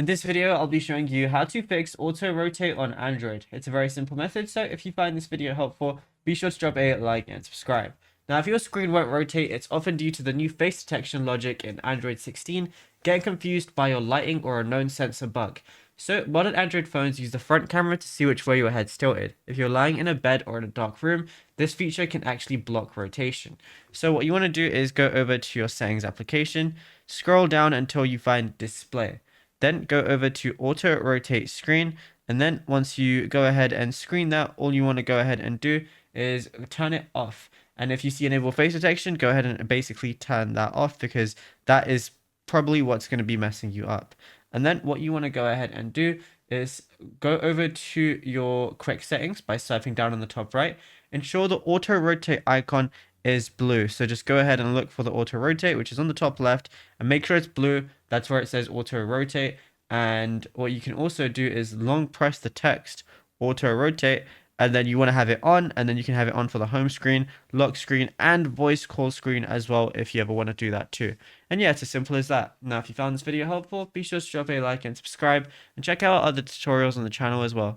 In this video, I'll be showing you how to fix auto rotate on Android. It's a very simple method, so if you find this video helpful, be sure to drop a like and subscribe. Now, if your screen won't rotate, it's often due to the new face detection logic in Android 16 getting confused by your lighting or a known sensor bug. So, modern Android phones use the front camera to see which way your head's tilted. If you're lying in a bed or in a dark room, this feature can actually block rotation. So what you want to do is go over to your settings application, scroll down until you find display. Then go over to auto rotate screen. And then once you go ahead and screen that, all you want to go ahead and do is turn it off. And if you see enable face detection, go ahead and basically turn that off because that is probably what's going to be messing you up. And then what you want to go ahead and do is go over to your quick settings by swiping down on the top right. Ensure the auto rotate icon is blue. So just go ahead and look for the auto rotate, which is on the top left, and make sure it's blue. That's where it says auto rotate. And what you can also do is long press the text auto rotate, and then you want to have it on, and then you can have it on for the home screen, lock screen, and voice call screen as well if you ever want to do that too. And yeah, it's as simple as that. Now, if you found this video helpful, be sure to drop a like and subscribe, and check out other tutorials on the channel as well.